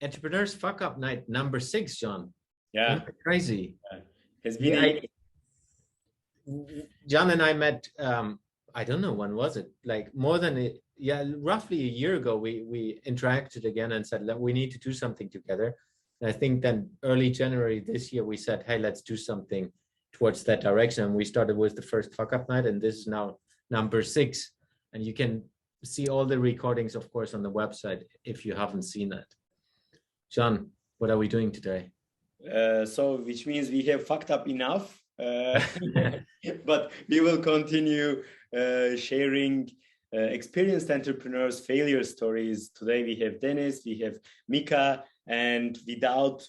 Entrepreneurs Fuck Up Night number 6, John. Yeah. Crazy. Has been John and I met, I don't know, when was it? Like more than roughly a year ago, we interacted again and said that we need to do something together. And I think then early January this year, we said, hey, let's do something towards that direction. And we started with the first Fuck Up Night, and this is now number 6. And you can see all the recordings, of course, on the website if you haven't seen that. John, what are we doing today? Which means we have fucked up enough. But we will continue sharing experienced entrepreneurs' failure stories. Today we have Dennis, we have Mika, and without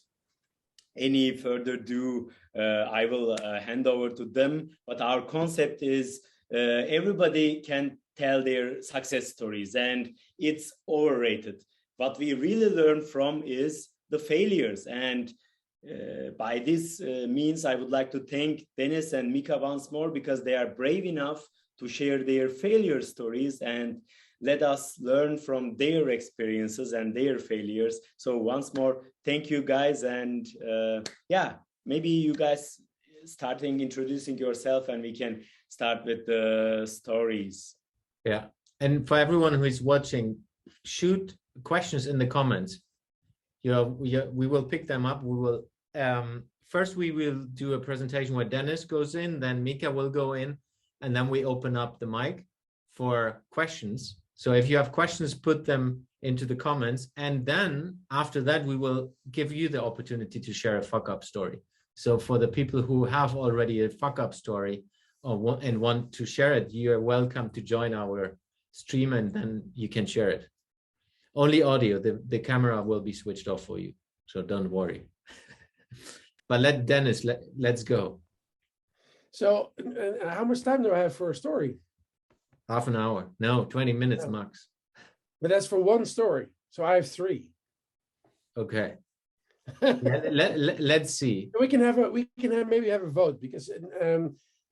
any further ado, I will hand over to them. But our concept is everybody can tell their success stories, and it's overrated. What we really learn from is the failures. And by this means, I would like to thank Dennis and Mika once more, because they are brave enough to share their failure stories and let us learn from their experiences and their failures. So once more, thank you guys. And maybe you guys starting introducing yourself, and we can start with the stories. Yeah. And for everyone who is watching, shoot questions in the comments. We will pick them up. We will first we will do a presentation where Dennis goes in, then Mika will go in, and then we open up the mic for questions. So if you have questions, put them into the comments, and then after that we will give you the opportunity to share a fuck up story. So for the people who have already a fuck up story and want to share it, you are welcome to join our stream, and then you can share it. Only audio, the camera will be switched off for you, so don't worry. But let's go. So how much time do I have for a story? Half an hour. No, 20 minutes max. But that's for one story. So I have 3. Okay. Let's see. We can maybe have a vote, because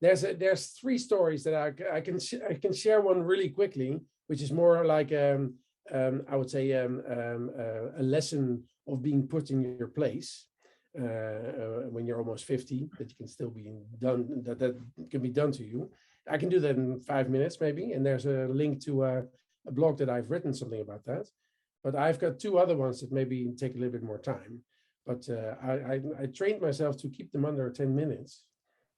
there's 3 stories that I can share one really quickly, which is more like I would say a lesson of being put in your place when you're almost 50, that you can still be done, that can be done to you. I can do that in 5 minutes maybe, and there's a link to a blog that I've written something about that. But I've got 2 other ones that maybe take a little bit more time. But I trained myself to keep them under 10 minutes.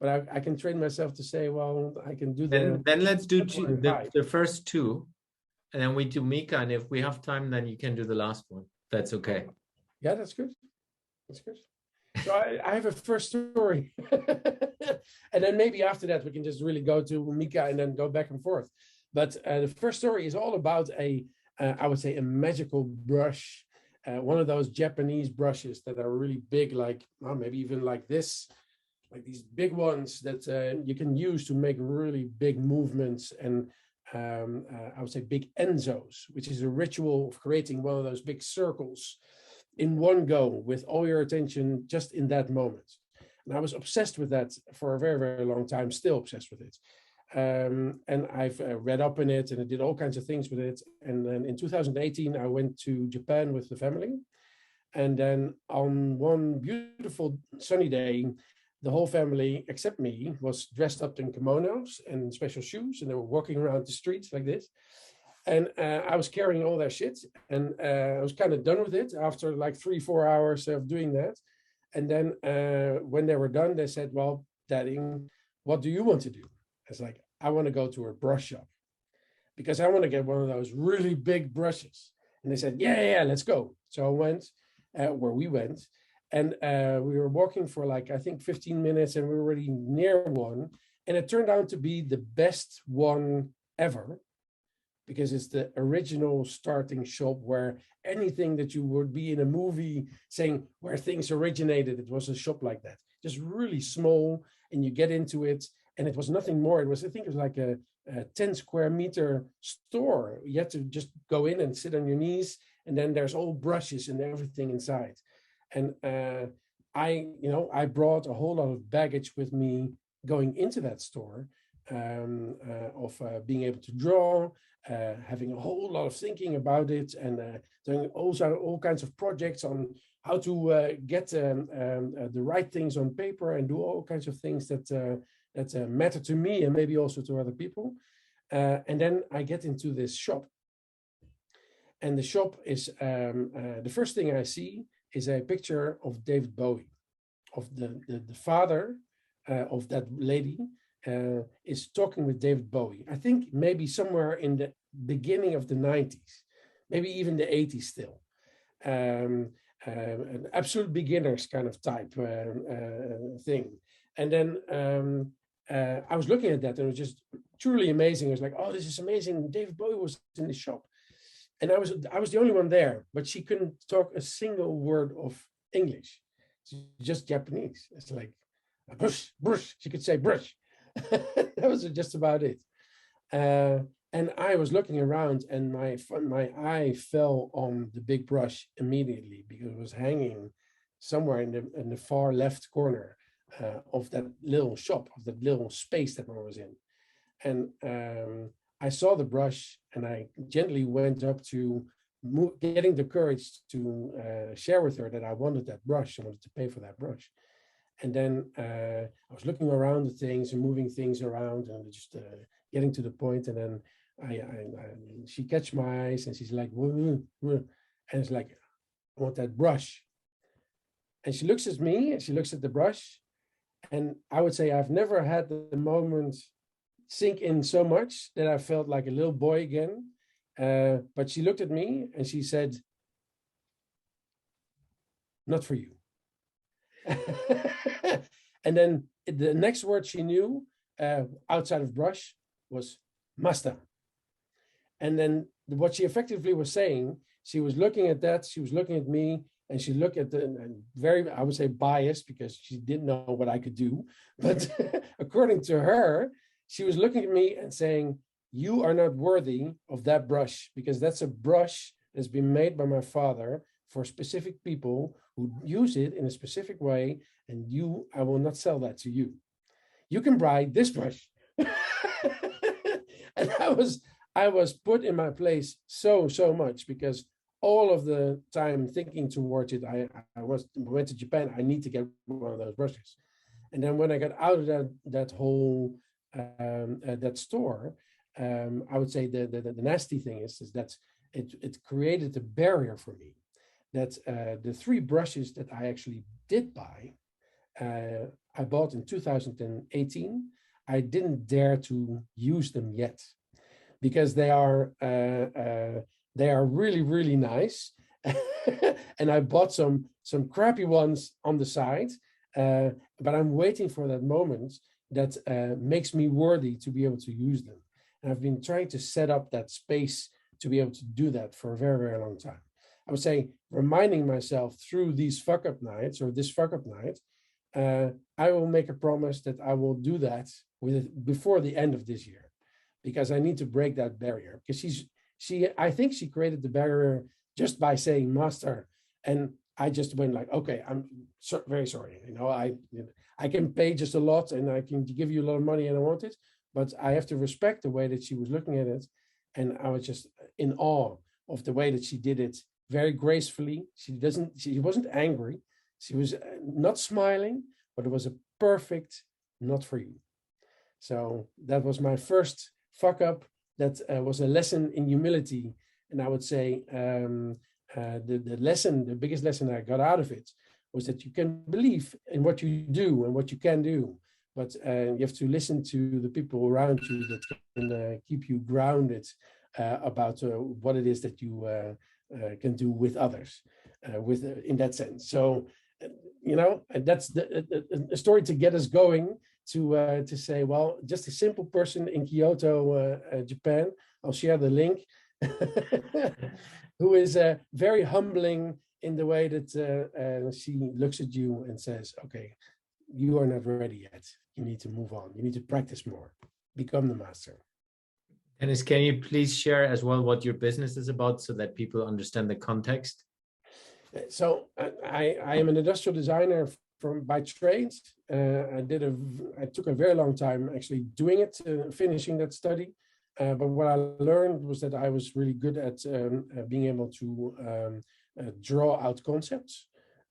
But I can train myself to say, well, I can do that. Then let's do the first 2, and then we do Mika. And if we have time, then you can do the last one. That's okay. Yeah, that's good. That's good. So I have a first story. And then maybe after that, we can just really go to Mika and then go back and forth. But the first story is all about I would say a magical brush. One of those Japanese brushes that are really big, like maybe even like this, like these big ones that you can use to make really big movements. And I would say big enzos, which is a ritual of creating one of those big circles in one go with all your attention just in that moment. And I was obsessed with that for a very, very long time, still obsessed with it. And I've read up in it, and I did all kinds of things with it. And then in 2018, I went to Japan with the family. And then on one beautiful sunny day, the whole family, except me, was dressed up in kimonos and special shoes, and they were walking around the streets like this. And I was carrying all their shit, and I was kind of done with it after like 3-4 hours of doing that. And then when they were done, they said, well, Daddy, what do you want to do? I was like, I want to go to a brush shop because I want to get one of those really big brushes. And they said, yeah, let's go. So I went where we went, and we were walking for like, I think 15 minutes, and we were already near one. And it turned out to be the best one ever, because it's the original starting shop where anything that you would be in a movie saying where things originated, it was a shop like that, just really small, and you get into it, and it was nothing more. It was, I think it was like a 10 square meter store. You had to just go in and sit on your knees, and then there's all brushes and everything inside. And I brought a whole lot of baggage with me going into that store, of being able to draw, having a whole lot of thinking about it, and doing also all kinds of projects on how to get the right things on paper and do all kinds of things that matter to me and maybe also to other people. And then I get into this shop. And the shop is, the first thing I see is a picture of David Bowie, of the father of that lady is talking with David Bowie. I think maybe somewhere in the beginning of the 90s, maybe even the 80s still. An absolute beginners kind of type thing. And then I was looking at that and it was just truly amazing. I was like, oh, this is amazing. David Bowie was in the shop. And I was the only one there, but she couldn't talk a single word of English. It's just Japanese. It's like, brush, brush. She could say brush. That was just about it. And I was looking around and my eye fell on the big brush immediately because it was hanging somewhere in the far left corner of that little shop, of that little space that I was in. And I saw the brush and I gently went up to getting the courage to share with her that I wanted that brush. I wanted to pay for that brush. And then I was looking around the things and moving things around and just getting to the point. And then she catch my eyes and she's like, woo, woo. And it's like, I want that brush. And she looks at me and she looks at the brush. And I would say I've never had the moment sink in so much that I felt like a little boy again. But she looked at me and she said, not for you. And then the next word she knew outside of brush was master. And then what she effectively was saying, she was looking at that, she was looking at me, and she looked at the very, I would say, biased because she didn't know what I could do. But according to her, she was looking at me and saying, you are not worthy of that brush because that's a brush that's been made by my father for specific people who use it in a specific way, and I will not sell that to you. You can buy this brush. And I was put in my place so much because all of the time thinking towards it, I went to Japan, I need to get one of those brushes. And then when I got out of that whole that store, I would say the nasty thing is that it created a barrier for me. That the 3 brushes that I actually did buy, I bought in 2018. I didn't dare to use them yet because they are really, really nice. And I bought some crappy ones on the side, but I'm waiting for that moment that makes me worthy to be able to use them. And I've been trying to set up that space to be able to do that for a very, very long time. I would say reminding myself through these fuck-up nights or this fuck-up night, I will make a promise that I will do that before the end of this year, because I need to break that barrier. Because I think she created the barrier just by saying master, and I just went like, okay, I'm very sorry. I can pay just a lot, and I can give you a lot of money, and I want it, but I have to respect the way that she was looking at it, and I was just in awe of the way that she did it. Very gracefully. She wasn't angry. She was not smiling, but it was a perfect not for you. So that was my first fuck up. That was a lesson in humility. And I would say the biggest lesson I got out of it was that you can believe in what you do and what you can do, but you have to listen to the people around you that can keep you grounded about what it is that you can do with others, in that sense. So, that's a story to get us going to say, well, just a simple person in Kyoto, Japan. I'll share the link, who is very humbling in the way that she looks at you and says, okay, you are not ready yet. You need to move on. You need to practice more, become the master. Dennis, can you please share as well what your business is about so that people understand the context? So I am an industrial designer by trade. I took a very long time actually doing it, finishing that study. But what I learned was that I was really good at being able to draw out concepts.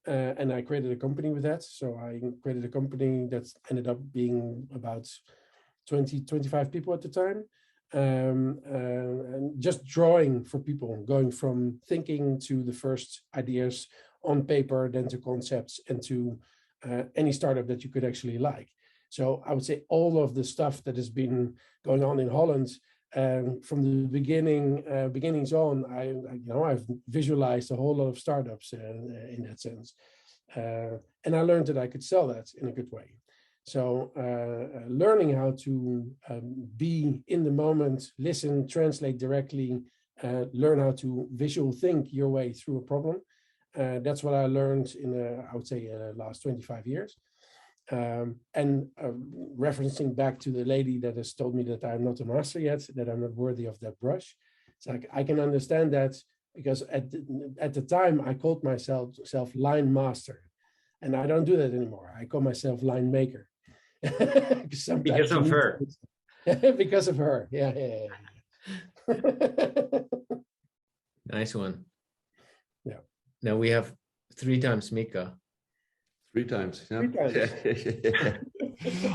And I created a company with that. So I created a company that ended up being about 20, 25 people at the time. And just drawing for people, going from thinking to the first ideas on paper, then to concepts, and to any startup that you could actually like. So I would say all of the stuff that has been going on in Holland from the beginnings on, I've visualized a whole lot of startups in that sense, and I learned that I could sell that in a good way. So learning how to be in the moment, listen, translate directly, learn how to visual think your way through a problem. That's what I learned in, I would say, the last 25 years. And referencing back to the lady that has told me that I'm not a master yet, that I'm not worthy of that brush. It's like, I can understand that, because at the time I called myself line master, and I don't do that anymore. I call myself line maker. Because of her. Because of her. Yeah. Nice one. Yeah. Now we have 3 times Mika. 3 times. Yeah. 3 times.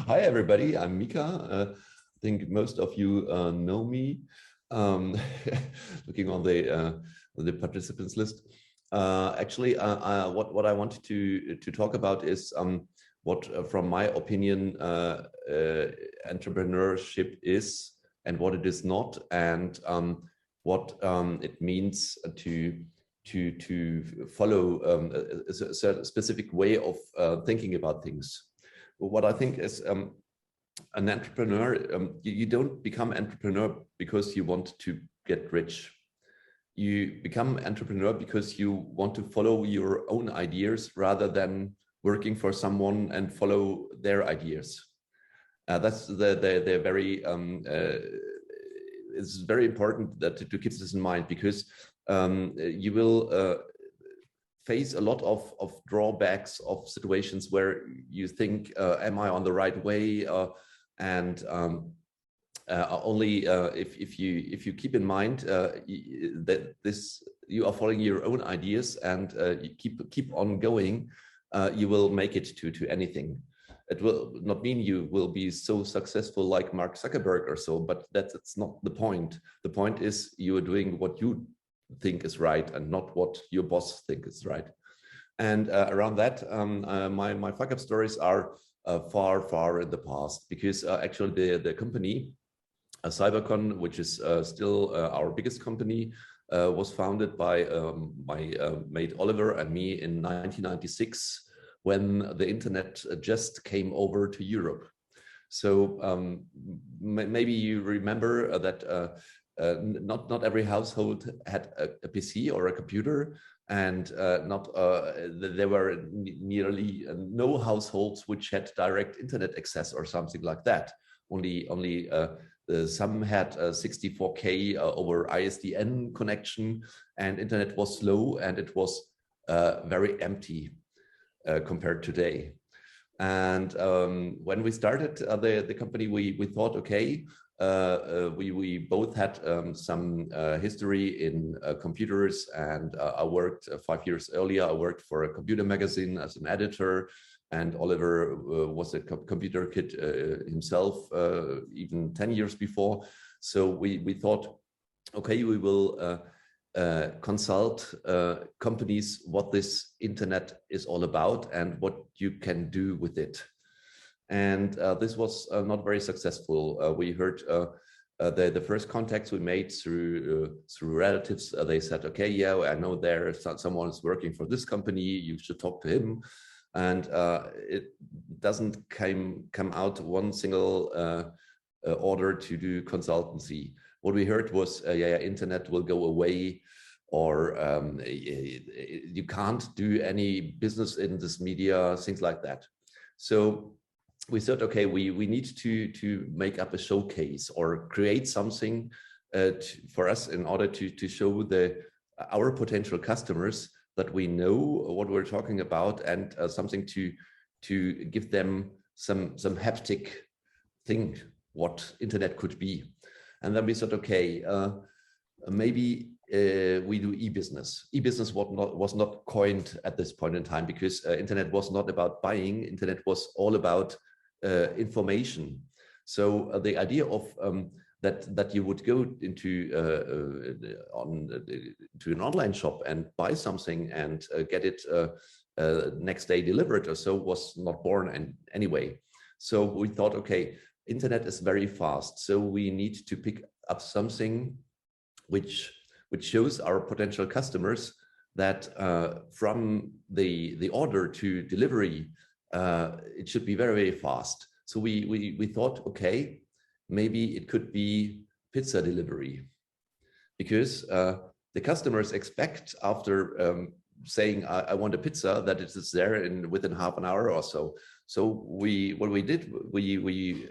Hi, everybody. I'm Mika. I think most of you know me. Looking on the participants list. Actually, what I wanted to talk about is what, from my opinion, entrepreneurship is and what it is not, and what it means to follow a specific way of thinking about things. What I think is an entrepreneur, you don't become entrepreneur because you want to get rich. You become entrepreneur because you want to follow your own ideas rather than working for someone and follow their ideas. That's the very, it's very important that to keep this in mind, because you will face a lot of drawbacks of situations where you think, am I on the right way? And only if you keep in mind that you are following your own ideas and you keep on going, you will make it to anything. It will not mean you will be so successful like Mark Zuckerberg or so, but that's not the point. The point is you are doing what you think is right and not what your boss thinks is right. And around that, my fuck up stories are far in the past, because actually the company Cybercon, which is still our biggest company, was founded by my mate Oliver and me in 1996, when the internet just came over to Europe. So maybe you remember that not every household had a PC or a computer, and there were nearly no households which had direct internet access or something like that. Only some had 64K over ISDN connection, and internet was slow, and it was very empty compared to today. And when we started the company, we thought, okay, we both had some history in computers, and I worked 5 years earlier. I worked for a computer magazine as an editor, and Oliver was a computer kid himself, even 10 years before. So we thought, okay, we will consult companies what this internet is all about and what you can do with it. And this was not very successful. We heard the first contacts we made through relatives. They said, okay, yeah, I know there is someone is working for this company, you should talk to him. And it doesn't come out one single order to do consultancy. What we heard was, yeah, internet will go away, or you can't do any business in this media, things like that. So we thought, okay, we need to make up a showcase or create something for us in order to show our potential customers that we know what we're talking about, and something to give them some haptic thing what internet could be. And then we said, okay, maybe we do e-business. E-business was not coined at this point in time, because internet was not about buying. Internet was all about information. So the idea of that you would go into to an online shop and buy something and get it next day delivered or so was not born in anyway. So we thought, okay, internet is very fast, so we need to pick up something which shows our potential customers that from the order to delivery, it should be very, very fast. So we thought, okay, maybe it could be pizza delivery, because the customers expect after saying I want a pizza that it is there within half an hour or so. So what we did, we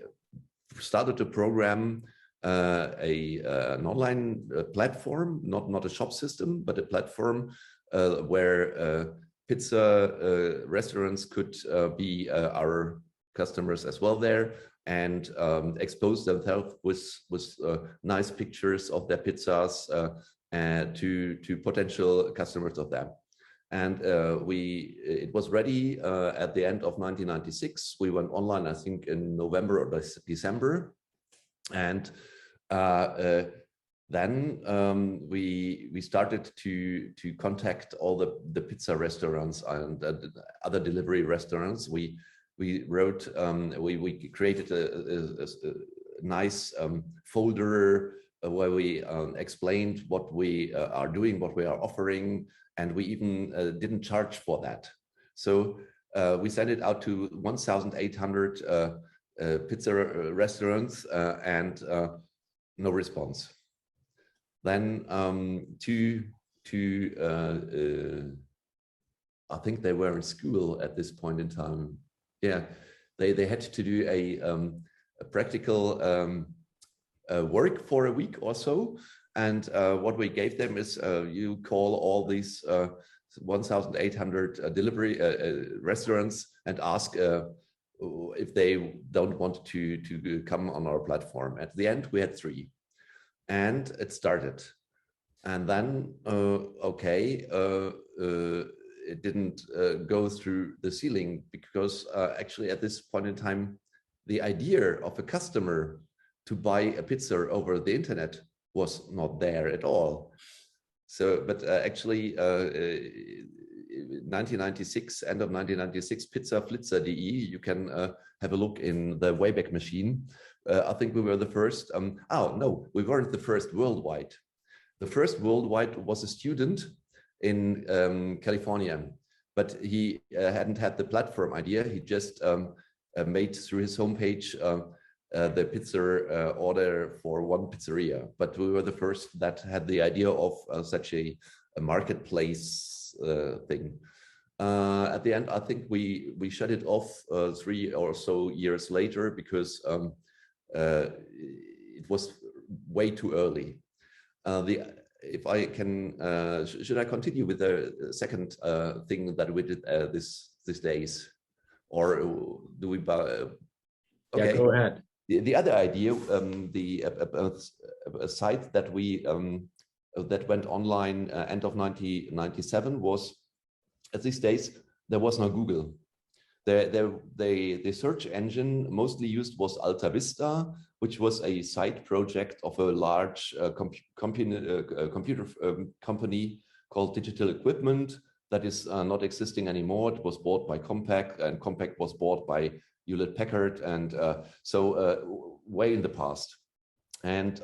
started to program an online platform, not a shop system, but a platform where pizza restaurants could be our customers as well there, and expose themselves with nice pictures of their pizzas to potential customers of them. And it was ready at the end of 1996. We went online, I think, in November or December, and then we started to contact all the pizza restaurants and other delivery restaurants. We wrote, we created a nice folder where we explained what we are doing, what we are offering, and we even didn't charge for that. So we sent it out to 1,800 pizza restaurants and no response. Then I think they were in school at this point in time. Yeah, they had to do a practical work for a week or so. And what we gave them is you call all these 1,800 delivery restaurants and ask if they don't want to come on our platform. At the end, we had 3, and it started. And then, okay, it didn't go through the ceiling, because actually at this point in time, the idea of a customer to buy a pizza over the internet was not there at all. So, but actually 1996, end of 1996, pizzaflitzer.de, you can have a look in the Wayback Machine. I think we were the first, oh no, we weren't the first worldwide. The first worldwide was a student in California, but he hadn't had the platform idea. He just made through his homepage the pizza order for one pizzeria. But we were the first that had the idea of such a marketplace thing. At the end, I think we shut it off 3 or so years later, because it was way too early. If I can, should I continue with the second thing that we did these days, or do we? Okay. Yeah, go ahead. The other idea, a site that we that went online end of 1997 was, at these days there was no Google. The search engine mostly used was Alta Vista, which was a side project of a large computer company called Digital Equipment that is not existing anymore. It was bought by Compaq, and Compaq was bought by Hewlett Packard, and so way in the past. And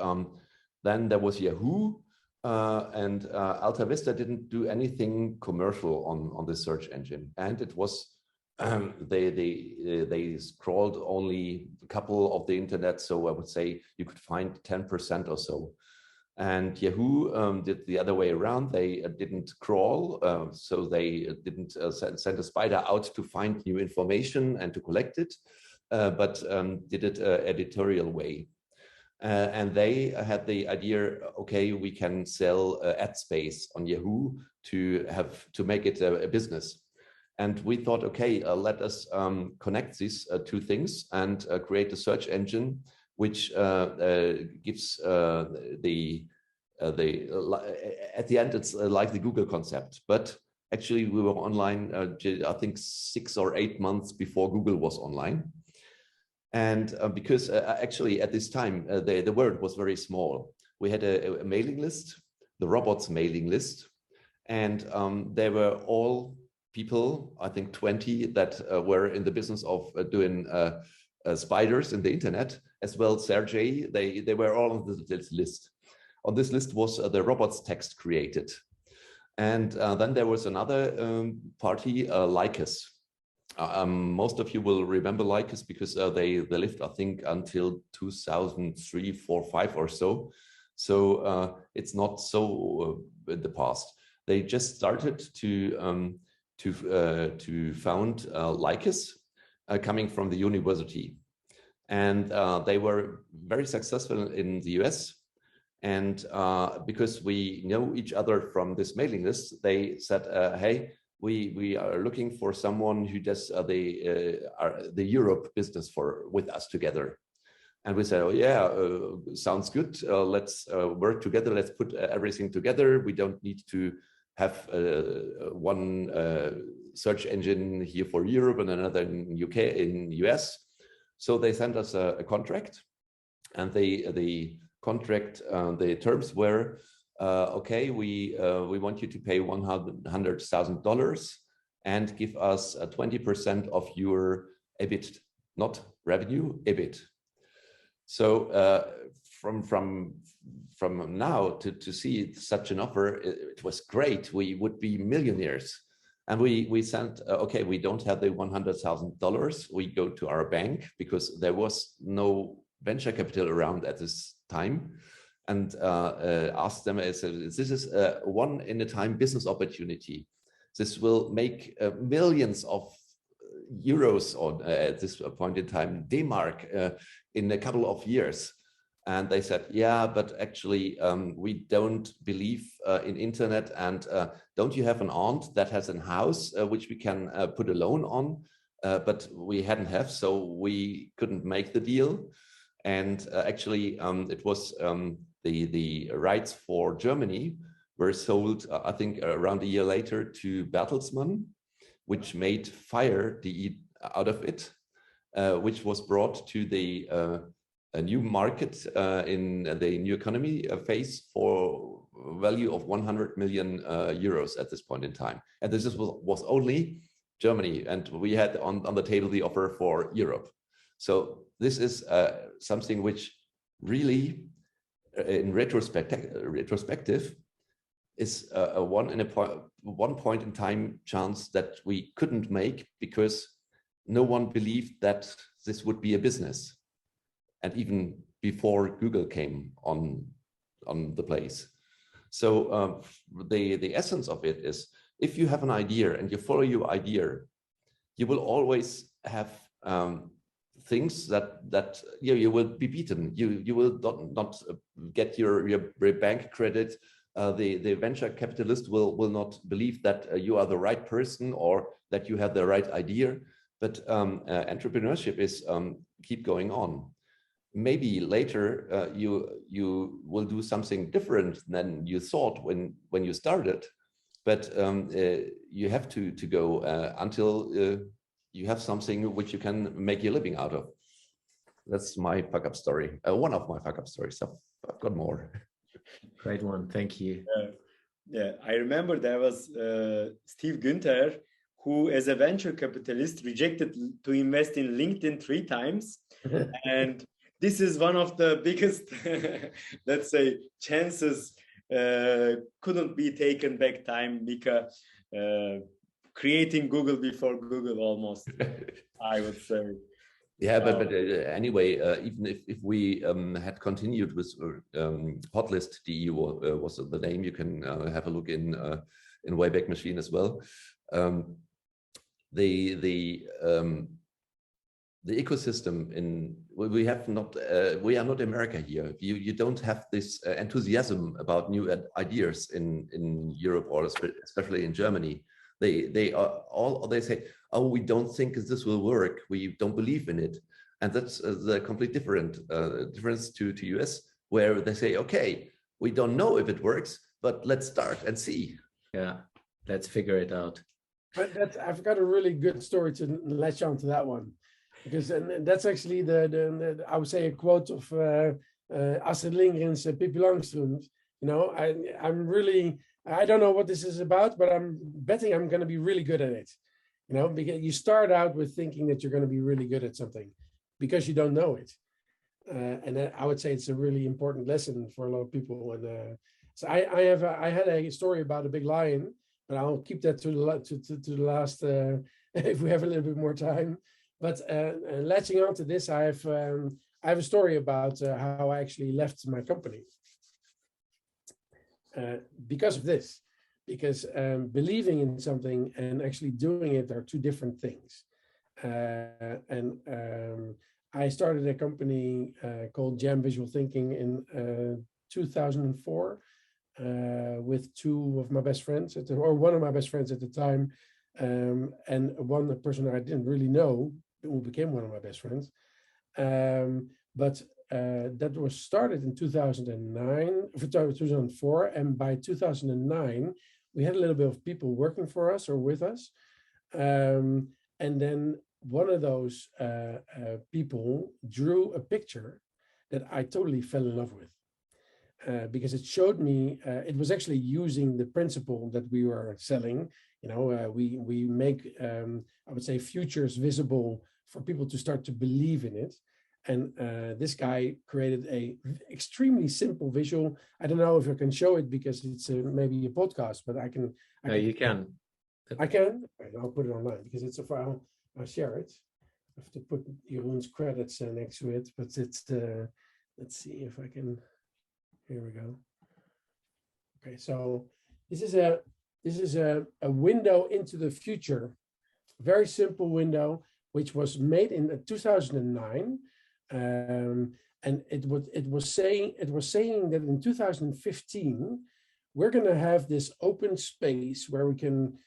then there was Yahoo, and Alta Vista didn't do anything commercial on the search engine, and it was they scrolled only a couple of the internet, so I would say you could find 10% or so. And Yahoo did the other way around. They didn't crawl, so they didn't send a spider out to find new information and to collect it, but did it editorial way. And they had the idea, okay, we can sell ad space on Yahoo to make it a business. And we thought, okay, let us connect these 2 things and create a search engine which gives at the end, it's like the Google concept, but actually we were online, I think 6 or 8 months before Google was online. And because actually at this time, the world was very small. We had a mailing list, the robots mailing list, and there were all people, I think 20, that were in the business of doing spiders in the internet, as well Sergey, they were all on this list. On this list was the robots text created. And then there was another party, Lycus. Most of you will remember Lycus because they lived, I think, until 2003, 4, 5 or so. So it's not so in the past. They just started to found Lycus, coming from the university, and they were very successful in the US. And because we know each other from this mailing list, they said, "Hey, we are looking for someone who does the Europe business with us together." And we said, "Oh yeah, sounds good. Let's work together. Let's put everything together. We don't need to have one search engine here for Europe and another in US." So they sent us a contract, and the contract, the terms were, okay, we want you to pay $100,000 and give us 20% of your EBIT, not revenue, EBIT. So from now to see such an offer, it was great. We would be millionaires. And we sent, okay, we don't have the $100,000. We go to our bank because there was no venture capital around at this time, and asked them, I said, this is a one-in-a-time business opportunity. This will make millions of euros, or at this point in time, D-Mark, in a couple of years. And they said, yeah, but actually we don't believe in internet, and don't you have an aunt that has a house which we can put a loan on? But we hadn't have, so we couldn't make the deal. And actually it was the rights for Germany were sold, I think around a year later, to Bertelsmann, which made Fire.de out of it, which was brought to a new market in the new economy phase for value of 100 million euros at this point in time. And this was only Germany, and we had on the table the offer for Europe. So this is something which really, in retrospective, is a one point in time chance that we couldn't make because no one believed that this would be a business. And even before Google came on the place. So the essence of it is, if you have an idea and you follow your idea, you will always have things that you will be beaten. You will not get your bank credit. The venture capitalist will not believe that you are the right person or that you have the right idea. But entrepreneurship is keep going on. Maybe later you will do something different than you thought when you started, but you have to go until you have something which you can make your living out of. That's my fuck-up story. One of my fuck-up stories. I've got more. Great one, thank you. Yeah, I remember there was Steve Günther, who as a venture capitalist rejected to invest in LinkedIn 3 times. And this is one of the biggest, let's say, chances couldn't be taken back time, Mika. Creating Google before Google, almost, I would say. Yeah, but anyway, even if we had continued with Hotlist.de was the name, you can have a look in Wayback Machine as well. The ecosystem we are not America here. You don't have this enthusiasm about new ideas in Europe, or especially in Germany. They say, oh, we don't think this will work. We don't believe in it. And that's the complete difference to US, where they say, okay, we don't know if it works, but let's start and see. Yeah, let's figure it out. But I've got a really good story to latch on to that one, because and that's actually the I would say a quote of Astrid Lindgren's Pippi Langström. You know, I don't know what this is about, but I'm betting I'm going to be really good at it. You know, because you start out with thinking that you're going to be really good at something because you don't know it. And I would say it's a really important lesson for a lot of people. And so I had a story about a big lion, but I'll keep that to the last if we have a little bit more time. But latching on to this, I have a story about how I actually left my company because of this. Because believing in something and actually doing it are two different things. I started a company called Jam Visual Thinking in 2004 with two of my best friends, or one of my best friends at the time, and one person I didn't really know who became one of my best friends. But that was started in 2004, and by 2009, we had a little bit of people working for us or with us. And then one of those people drew a picture that I totally fell in love with because it showed me, it was actually using the principle that we were selling. You know, we make, I would say, futures visible for people to start to believe in it. And this guy created a extremely simple visual. I don't know if I can show it because it's maybe a podcast, but I can. You can. I can. I'll put it online because it's a file. I'll share it. I have to put Jeroen's credits next to it, but it's let's see if I can. Here we go. Okay, so this is a window into the future. Very simple window, which was made in 2009. And it was saying that in 2015 we're going to have this open space where we can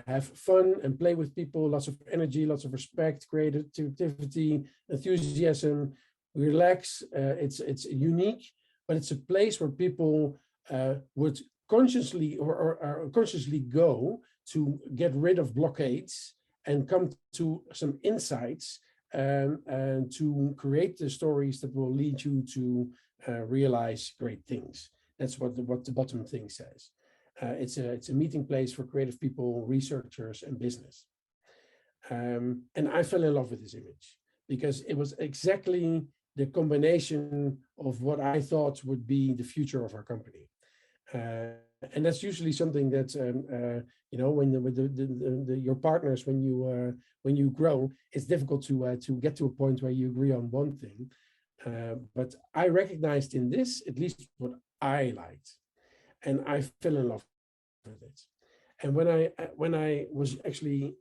have fun and play with people, lots of energy, lots of respect, creativity, enthusiasm, relax. It's unique, but it's a place where people would consciously or consciously go to get rid of blockades and come to some insights. And to create the stories that will lead you to realize great things. That's what the bottom thing says. It's a meeting place for creative people, researchers, and business. And I fell in love with this image because it was exactly the combination of what I thought would be the future of our company. And that's usually something that you know, when your partners, when you grow, it's difficult to get to a point where you agree on one thing. But I recognized in this at least what I liked, and I fell in love with it. And when I was actually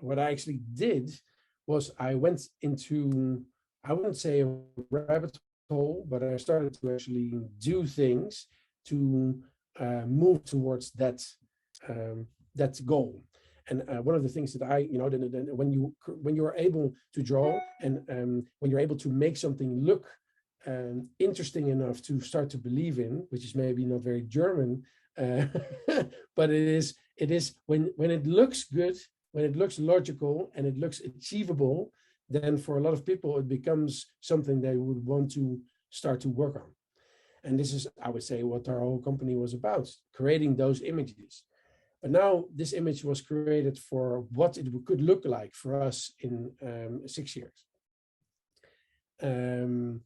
what I actually did was I went into, I wouldn't say a rabbit hole, but I started to actually do things to move towards that goal. And one of the things that I, you know, when you are able to draw and when you're able to make something look interesting enough to start to believe in, which is maybe not very German, but it is when it looks good, when it looks logical and it looks achievable, then for a lot of people it becomes something they would want to start to work on. And this is, I would say, what our whole company was about, creating those images. But now this image was created for what it could look like for us in 6 years. And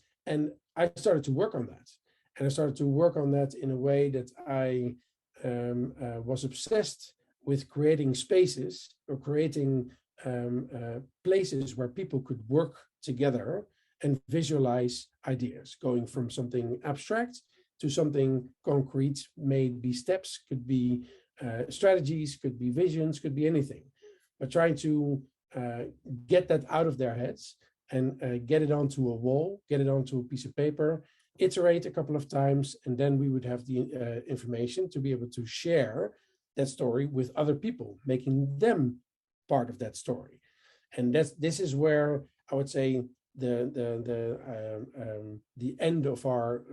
I started to work on that. And I started to work on that in a way that I was obsessed with creating spaces or creating places where people could work together and visualize ideas, going from something abstract to something concrete, maybe steps, could be strategies, could be visions, could be anything, but trying to get that out of their heads and get it onto a wall, get it onto a piece of paper, iterate a couple of times, and then we would have the information to be able to share that story with other people, making them part of that story. And this is where I would say the end of our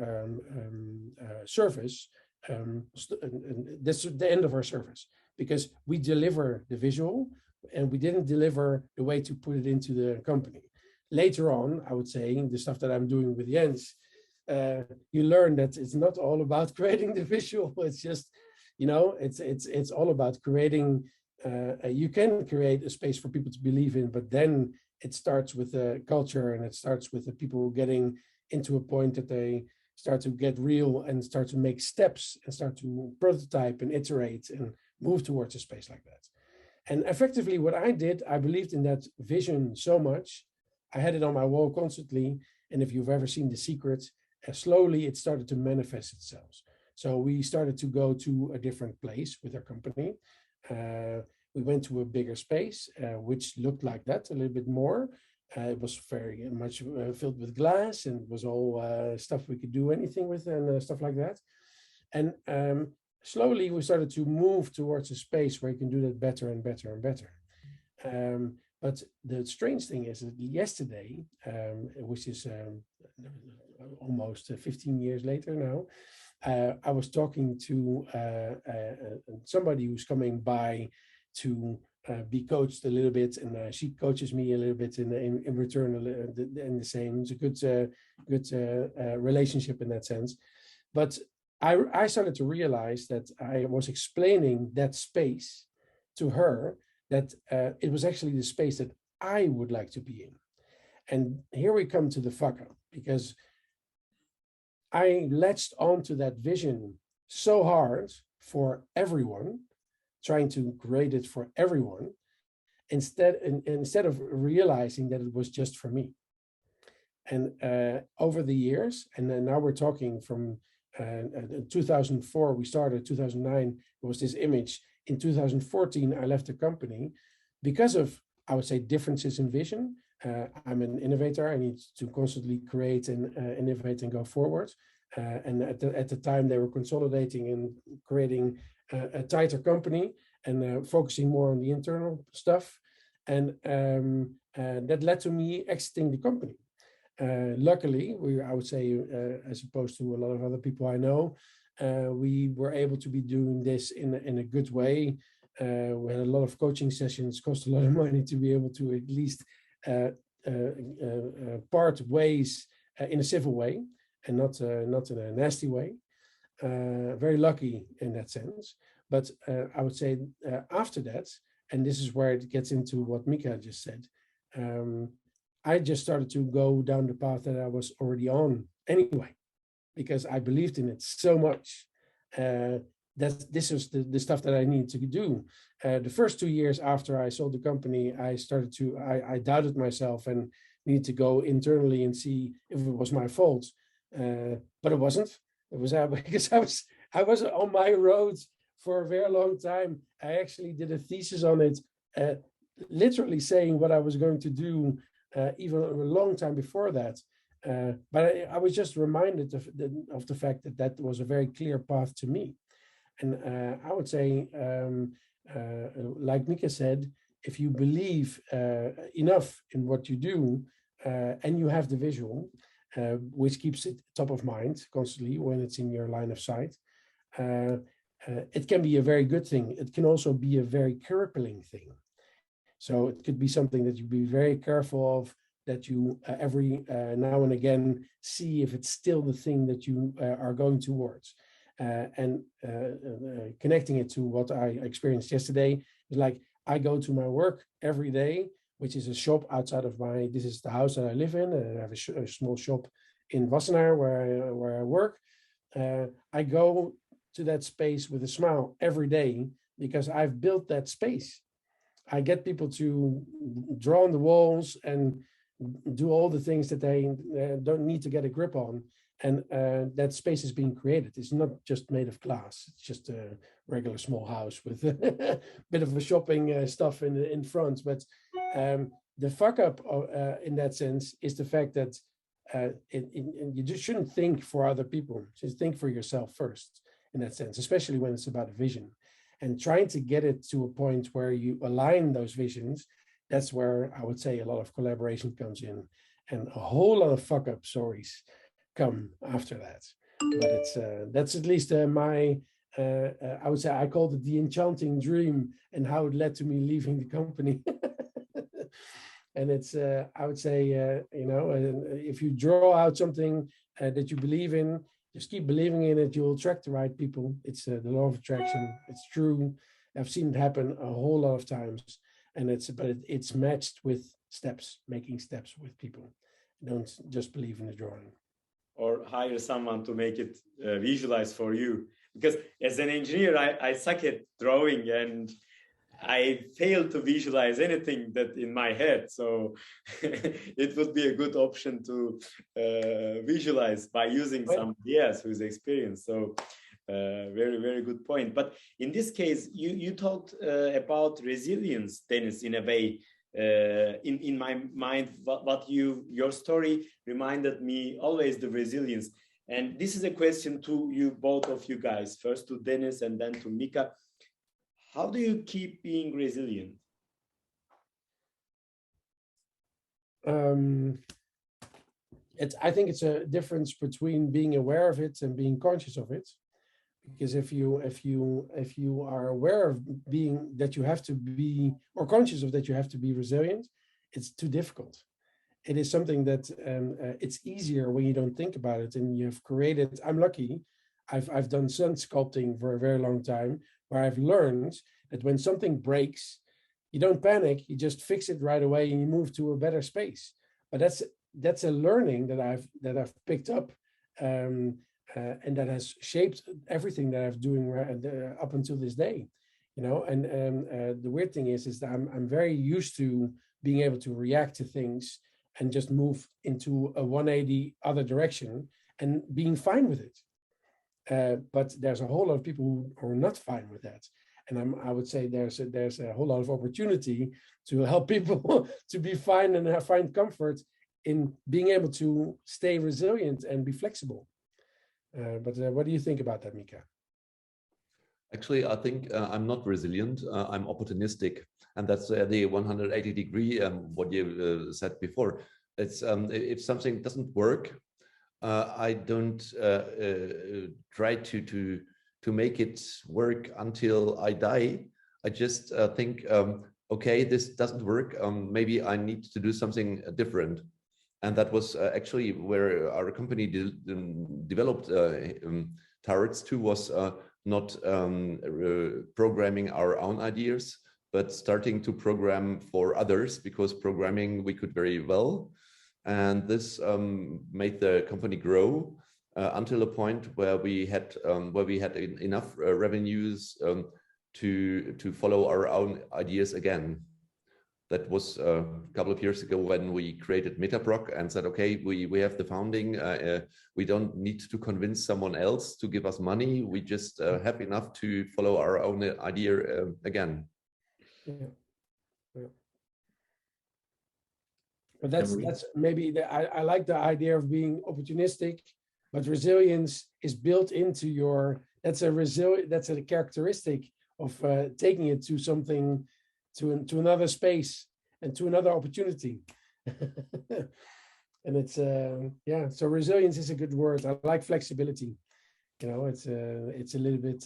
service. This is the end of our service, because we deliver the visual and we didn't deliver the way to put it into the company. Later on, I would say, the stuff that I'm doing with Jens, you learn that it's not all about creating the visual. It's just, it's all about creating. You can create a space for people to believe in, but then it starts with the culture, and it starts with the people getting into a point that they start to get real and start to make steps and start to prototype and iterate and move towards a space like that. And effectively what I did, I believed in that vision so much. I had it on my wall constantly. And if you've ever seen The Secret, slowly it started to manifest itself. So we started to go to a different place with our company. We went to a bigger space, which looked like that a little bit more. It was very much filled with glass, and it was all stuff we could do anything with, and stuff like that. And slowly we started to move towards a space where you can do that better and better and better. But the strange thing is that yesterday, which is almost 15 years later now, I was talking to somebody who's coming by to be coached a little bit, and she coaches me a little bit in return, in the same. It's a good relationship in that sense. But I started to realize that I was explaining that space to her, that it was actually the space that I would like to be in. And here we come to the fuck up, because I latched onto that vision so hard for everyone, trying to create it for everyone, instead of realizing that it was just for me. And over the years, and then now we're talking from 2004, we started, 2009, there was this image. In 2014, I left the company because of, I would say, differences in vision. I'm an innovator. I need to constantly create and innovate and go forward. And at the time, they were consolidating and creating a tighter company and focusing more on the internal stuff. And that led to me exiting the company. Luckily, I would say, as opposed to a lot of other people I know, we were able to be doing this in a good way. We had a lot of coaching sessions, cost a lot of money to be able to at least part ways in a civil way, and not in a nasty way. Very lucky in that sense. But I would say after that, and this is where it gets into what Mika just said, I just started to go down the path that I was already on anyway, because I believed in it so much that this was the stuff that I needed to do. The first 2 years after I sold the company, I doubted myself and needed to go internally and see if it was my fault. But it wasn't. It was because I was on my road for a very long time. I actually did a thesis on it, literally saying what I was going to do, even a long time before that. But I was just reminded of the fact that was a very clear path to me. And I would say, like Mika said, if you believe enough in what you do, and you have the visual, which keeps it top of mind constantly when it's in your line of sight, it can be a very good thing. It can also be a very crippling thing. So it could be something that you be very careful of, that you every now and again see if it's still the thing that you are going towards. And connecting it to what I experienced yesterday is like, I go to my work every day, which is a shop outside of this is the house that I live in. And I have a small shop in Wassenaar where I work. I go to that space with a smile every day because I've built that space. I get people to draw on the walls and do all the things that they don't need to get a grip on. And that space is being created. It's not just made of glass. It's just a regular small house with a bit of a shopping stuff in front. But the fuck up in that sense is the fact that you just shouldn't think for other people. Just think for yourself first in that sense, especially when it's about a vision. And trying to get it to a point where you align those visions that's where I would say a lot of collaboration comes in, and a whole lot of fuck up stories come after that. But it's that's at least my I would say I called it the enchanting dream, and how it led to me leaving the company. And it's I would say you know, if you draw out something that you believe in, just keep believing in it, you'll attract the right people. It's the law of attraction. It's true. I've seen it happen a whole lot of times, and it's matched with steps, making steps with people. Don't just believe in the drawing. Or hire someone to make it visualize for you. Because as an engineer, I suck at drawing, and I fail to visualize anything that in my head. So it would be a good option to visualize by using somebody else who's experienced. So very, very good point. But in this case, you talked about resilience, Dennis, in a way. In my mind, what your story reminded me always the resilience. And this is a question to you, both of you guys, first to Dennis and then to Mika. How do you keep being resilient? I think it's a difference between being aware of it and being conscious of it. Because if you are aware of being that you have to be, or conscious of that you have to be resilient, it's too difficult. It is something that it's easier when you don't think about it, and you've created. I'm lucky. I've done sun sculpting for a very long time, where I've learned that when something breaks, you don't panic. You just fix it right away, and you move to a better space. But that's a learning that I've picked up. And that has shaped everything that I'm doing up until this day, you know. And the weird thing is that I'm very used to being able to react to things and just move into a 180 other direction and being fine with it. But there's a whole lot of people who are not fine with that, and I would say there's a whole lot of opportunity to help people to be fine and find comfort in being able to stay resilient and be flexible. But what do you think about that, Mika? Actually, I think I'm not resilient. I'm opportunistic, and that's the 180 degree. What you said before. It's if something doesn't work, I don't try to make it work until I die. I just think, okay, this doesn't work. Maybe I need to do something different. And that was actually where our company developed turrets too, was not programming our own ideas, but starting to program for others, because programming we could very well. And this made the company grow until a point where we had enough revenues to follow our own ideas again. That was a couple of years ago when we created Metaproc and said, okay, we have the founding. We don't need to convince someone else to give us money. We just have enough to follow our own idea again. Yeah. Yeah. But that's maybe I like the idea of being opportunistic, but resilience is built into your. That's a characteristic of taking it to something. To another space and to another opportunity. And it's yeah, so resilience is a good word. I like flexibility, you know. It's a little bit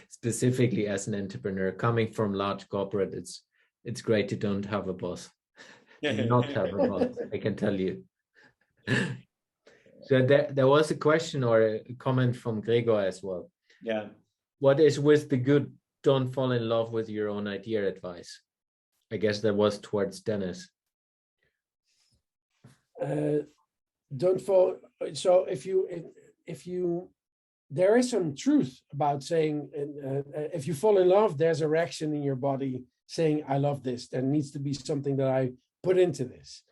specifically as an entrepreneur coming from large corporate, it's great to don't have a boss. Not have a boss, I can tell you. So there was a question or a comment from Gregor as well. Yeah, what is with the good don't fall in love with your own idea advice? I guess that was towards Dennis. Don't fall. So if you, there is some truth about saying, if you fall in love, there's a reaction in your body saying, I love this. There needs to be something that I put into this.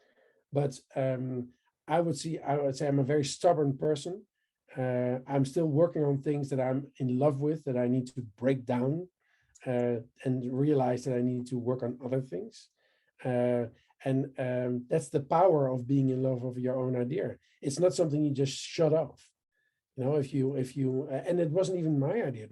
But I would say I'm a very stubborn person. I'm still working on things that I'm in love with, that I need to break down. And realize that I need to work on other things. And that's the power of being in love with your own idea. It's not something you just shut off. You know, if you and it wasn't even my idea.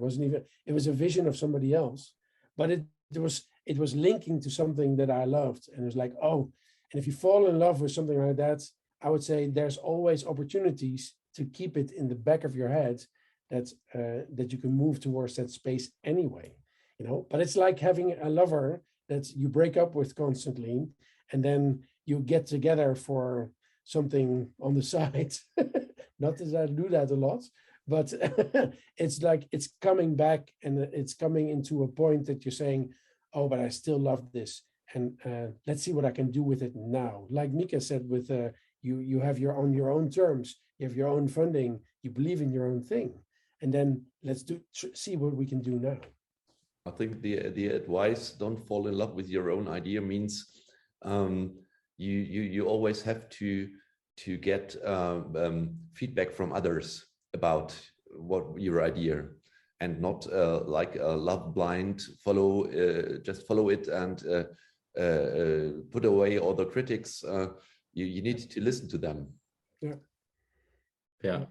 It was a vision of somebody else, but it it was linking to something that I loved, and it was like, oh, and if you fall in love with something like that, I would say there's always opportunities to keep it in the back of your head that you can move towards that space anyway, you know. But it's like having a lover that you break up with constantly, and then you get together for something on the side. Not that I do that a lot, but it's like it's coming back, and it's coming into a point that you're saying, oh, but I still love this, and let's see what I can do with it now. Like Mika said, with you have your on your own terms, you have your own funding, you believe in your own thing, and then let's see what we can do now. I think the advice, don't fall in love with your own idea, means you always have to get feedback from others about what your idea, and not like a love blind just follow it and put away all the critics. You need to listen to them. Yeah.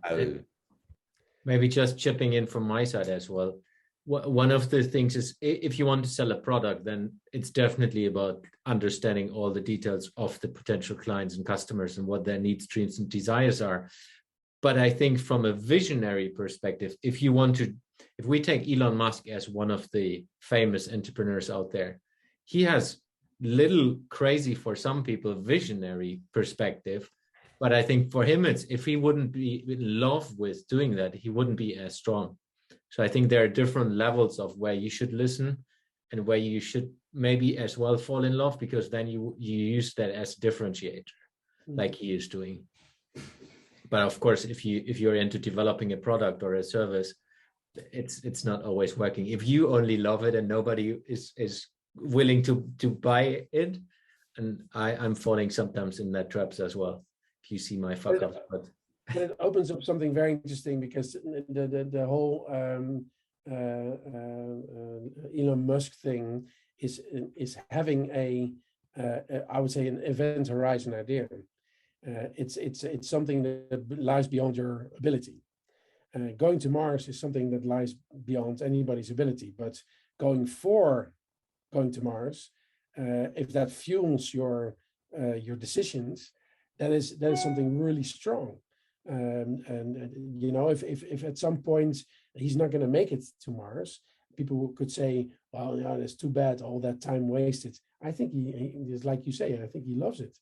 Maybe just chipping in from my side as well. One of the things is, if you want to sell a product, then it's definitely about understanding all the details of the potential clients and customers and what their needs, dreams, and desires are. But I think from a visionary perspective, if we take Elon Musk as one of the famous entrepreneurs out there, he has little crazy, for some people, visionary perspective. But I think for him, it's, if he wouldn't be in love with doing that, he wouldn't be as strong. So I think there are different levels of where you should listen and where you should maybe as well fall in love, because then you use that as a differentiator, like he is doing. But of course, if you're into developing a product or a service, it's not always working. If you only love it and nobody is willing to buy it, and I'm falling sometimes in that traps as well. If you see my fuck ups, but it opens up something very interesting, because the whole Elon Musk thing is having I would say an event horizon idea. It's something that lies beyond your ability. Going to Mars is something that lies beyond anybody's ability, but going to Mars, if that fuels your decisions, that is something really strong. And you know, if at some point he's not going to make it to Mars, people could say, well, yeah, that's too bad, all that time wasted. I think he is, like you say, I think he loves it.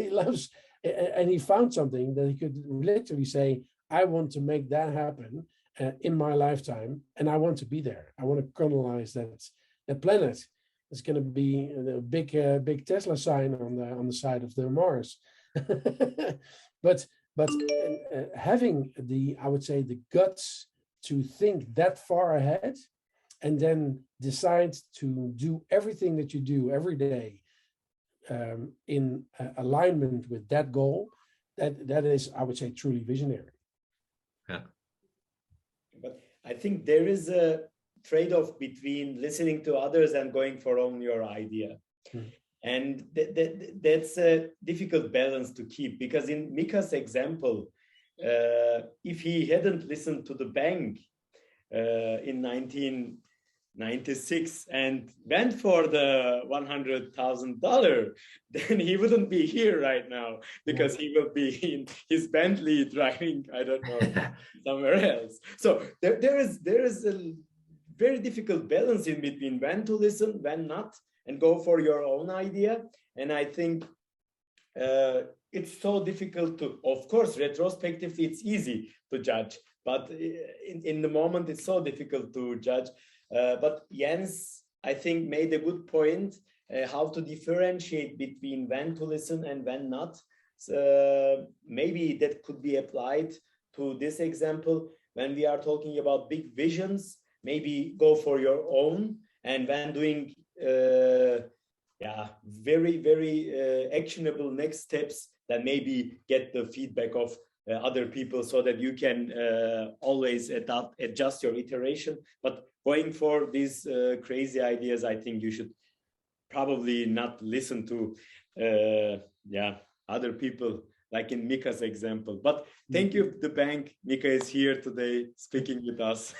He loves, and he found something that he could literally say, I want to make that happen in my lifetime, and I want to be there. I want to colonize that planet. It's going to be a big Tesla sign on the side of the Mars. but having I would say the guts to think that far ahead, and then decide to do everything that you do every day in alignment with that goal, that is, I would say, truly visionary. Yeah. But I think there is a trade-off between listening to others and going for on your idea. And that's a difficult balance to keep, because in Mika's example, if he hadn't listened to the bank in 1996 and went for the $100,000, then he wouldn't be here right now, because he will be in his Bentley driving, I don't know, somewhere else. So there is a very difficult balance in between when to listen, when not, and go for your own idea. And I think it's so difficult to, of course, retrospectively, it's easy to judge, but in the moment, it's so difficult to judge. But Jens, I think, made a good point, how to differentiate between when to listen and when not. So maybe that could be applied to this example. When we are talking about big visions, maybe go for your own, and when doing very, very actionable next steps, then maybe get the feedback of other people, so that you can always adjust your iteration. But going for these crazy ideas, I think you should probably not listen to other people, like in Mika's example. But thank you, the bank. Mika is here today speaking with us.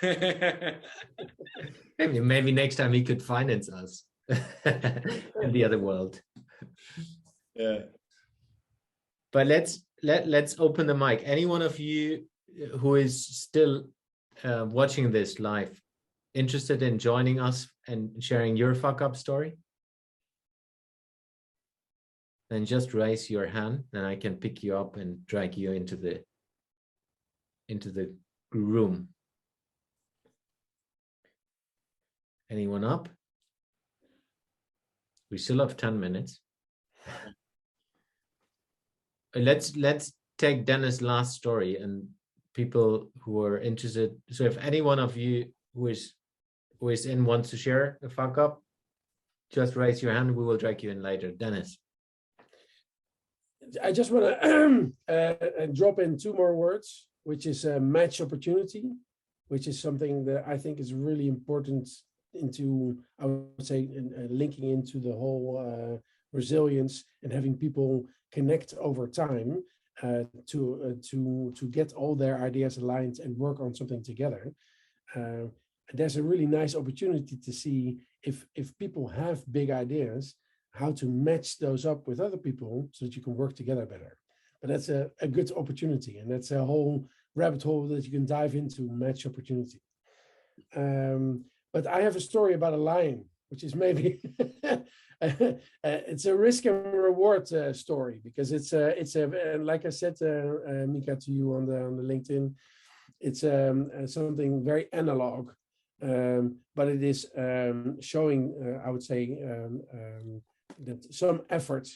Maybe next time he could finance us in the other world. Yeah. But let's open the mic. Any one of you who is still watching this live, interested in joining us and sharing your fuck up story? Then just raise your hand, and I can pick you up and drag you into the room. Anyone up? We still have 10 minutes. Let's take Dennis' last story and people who are interested. So if any one of you who is in wants to share a fuck up, just raise your hand. We will drag you in later. Dennis. I just want to drop in two more words, which is match opportunity, which is something that I think is really important into, I would say, linking into the whole resilience and having people connect over time to get all their ideas aligned and work on something together. There's a really nice opportunity to see if people have big ideas, how to match those up with other people so that you can work together better. But that's a good opportunity, and that's a whole rabbit hole that you can dive into, match opportunity. But I have a story about a lion, which is maybe it's a risk and reward story, because it's like I said, Mika, to you on the LinkedIn, it's something very analog, but it is showing, I would say, that some effort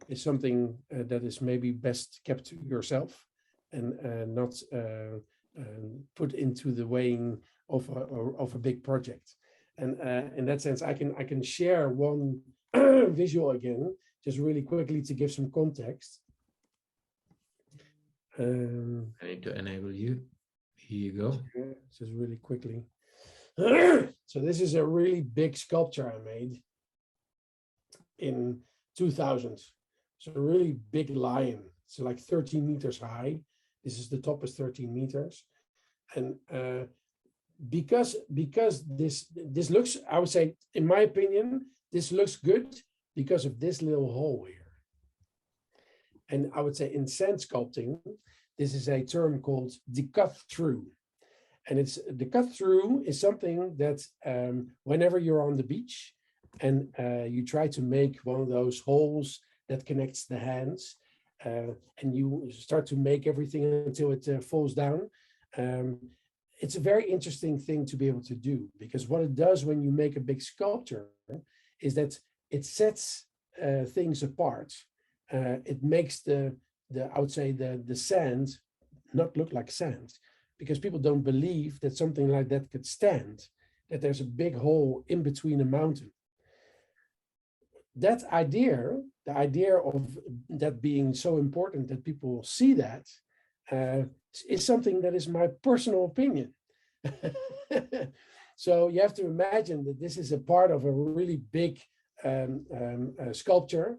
is something that is maybe best kept to yourself and not put into the weighing of a big project. And in that sense, I can share one visual again, just really quickly to give some context. I need to enable you. Here you go. Just really quickly. So this is a really big sculpture I made in 2000. It's a really big lion. It's like 13 meters high. This is the top is 13 meters. And because this looks, I would say, in my opinion, this looks good because of this little hole here. And I would say in sand sculpting, this is a term called the cut through. And it's the cut through is something that whenever you're on the beach and you try to make one of those holes that connects the hands, and you start to make everything until it falls down. It's a very interesting thing to be able to do, because what it does when you make a big sculpture is that it sets things apart. It makes the I would say the sand not look like sand, because people don't believe that something like that could stand, that there's a big hole in between a mountain. That idea, the idea of that being so important that people see that, is something that is my personal opinion. So you have to imagine that this is a part of a really big sculpture.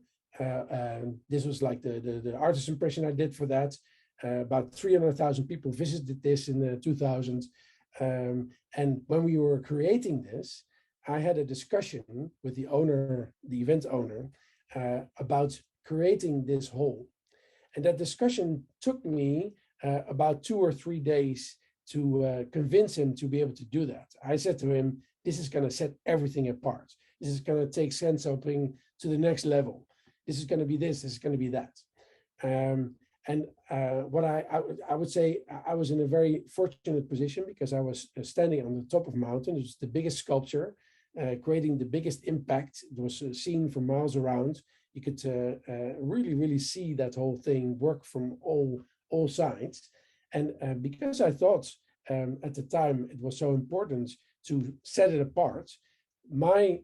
This was like the artist impression I did for that. About 300,000 people visited this in the 2000s. And when we were creating this, I had a discussion with the owner, the event owner, about creating this hole. And that discussion took me about 2 or 3 days to convince him to be able to do that. I said to him, this is going to set everything apart. This is going to take sand sculpting to the next level. This is going to be this is going to be that. And what I would say, I was in a very fortunate position, because I was standing on the top of a mountain. It was the biggest sculpture, creating the biggest impact. It was seen from miles around. You could really see that whole thing work from all sides. And because I thought at the time it was so important to set it apart, my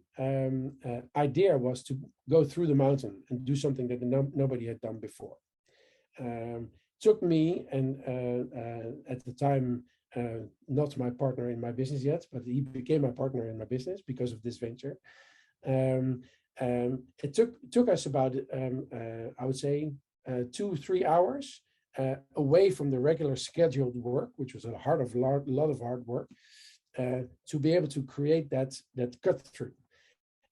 idea was to go through the mountain and do something that nobody had done before. Took me, and at the time, not my partner in my business yet, but he became my partner in my business because of this venture. It took us about, I would say, 2-3 hours away from the regular scheduled work, which was a lot of hard work, to be able to create that cut through.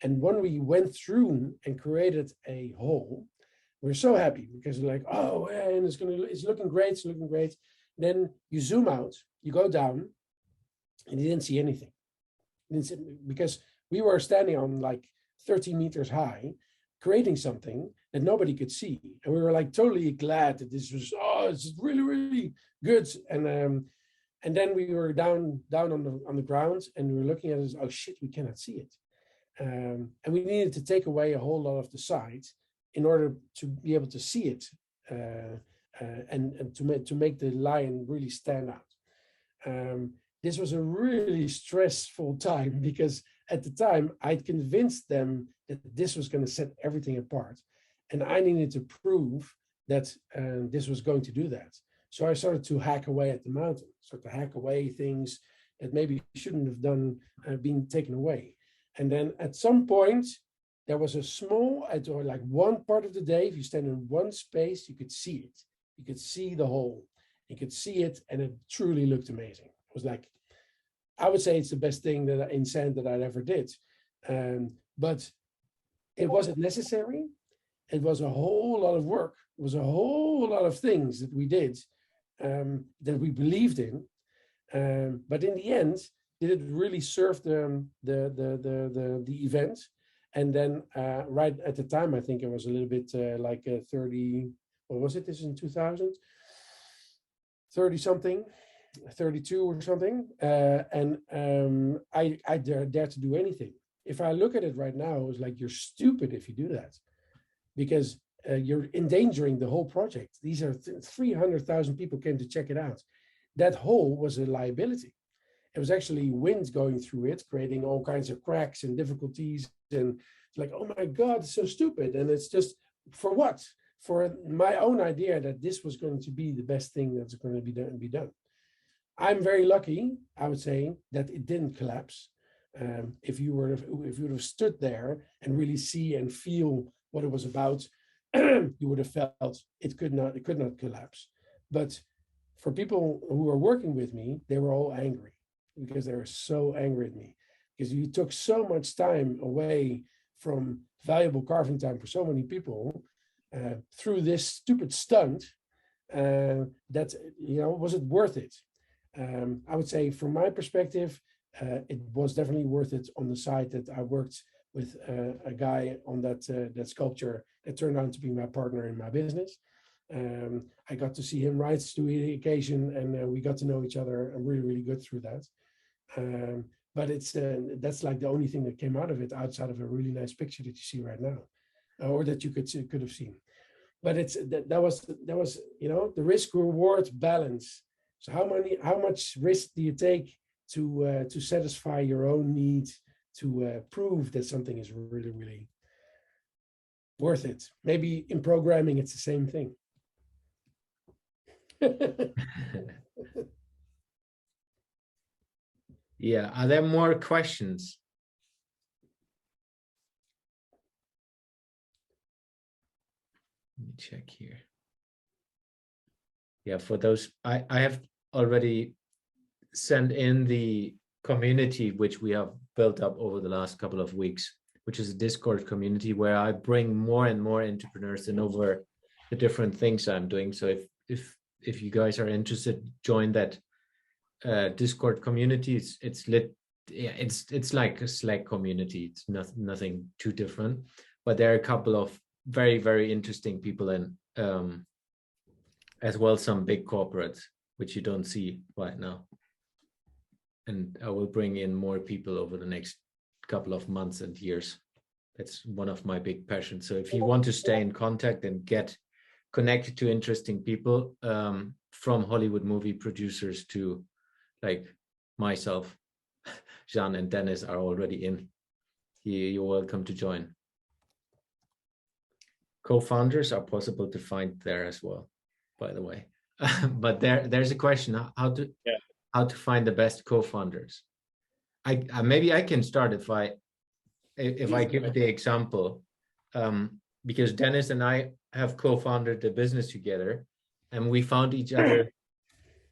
And when we went through and created a hole, we're so happy because we're like, oh, and it's looking great, it's looking great. Then you zoom out, you go down, and you didn't see anything. Because we were standing on like 30 meters high, creating something that nobody could see. And we were like totally glad that this was, it's really, really good. And then we were down on the ground and we were looking at it, oh shit, we cannot see it. And we needed to take away a whole lot of the side in order to be able to see it and to make the lion really stand out. This was a really stressful time because at the time I'd convinced them that this was going to set everything apart. And I needed to prove that this was going to do that. So I started to hack away at the mountain, started to hack away things that maybe shouldn't have done, been taken away. And then at some point, there was a small, or like one part of the day, if you stand in one space, you could see it. You could see the hole. You could see it, and it truly looked amazing. It was like, I would say it's the best thing in sand that I ever did. But it wasn't necessary. It was a whole lot of work. It was a whole lot of things that we did that we believed in. But in the end, did it really serve the event? And then right at the time, I think it was a little bit like 30, what was it? This is in 2000, 30 something, 32 or something. And I dare to do anything. If I look at it right now, it's like, you're stupid if you do that, because you're endangering the whole project. These are 300,000 people came to check it out. That hole was a liability. It was actually wind going through it, creating all kinds of cracks and difficulties. And it's like, oh my God, it's so stupid. And it's just, for what? For my own idea that this was going to be the best thing that's going to be done. I'm very lucky, I would say, that it didn't collapse. If you would have stood there and really see and feel what it was about, you would have felt it could not collapse. But for people who were working with me, they were all angry, because they were so angry at me, because you took so much time away from valuable carving time for so many people through this stupid stunt. That, was it worth it? I would say, from my perspective, it was definitely worth it on the side that I worked with a guy on that sculpture that turned out to be my partner in my business. I got to see him rise to the occasion, and we got to know each other really, really good through that. But it's that's like the only thing that came out of it, outside of a really nice picture that you see right now, or that you could have seen. But it's that was the risk reward balance. So how much risk do you take to satisfy your own needs, to prove that something is really, really worth it? Maybe in programming, it's the same thing. Yeah, are there more questions? Let me check here. Yeah, for those, I have already sent in the community which we have built up over the last couple of weeks, which is a Discord community where I bring more and more entrepreneurs in over the different things I'm doing. So if you guys are interested, join that Discord community. It's lit. Yeah, it's like a Slack community. It's nothing too different, but there are a couple of very, very interesting people in, as well some big corporates which you don't see right now. And I will bring in more people over the next couple of months and years. That's one of my big passions. So if you want to stay in contact and get connected to interesting people, from Hollywood movie producers to like myself, Jean and Dennis are already in. You're welcome to join. Co-founders are possible to find there as well, by the way. But there's a question, how to find the best co-founders. Maybe I can start if I give the example, because Dennis and I have co-founded the business together, and we found each other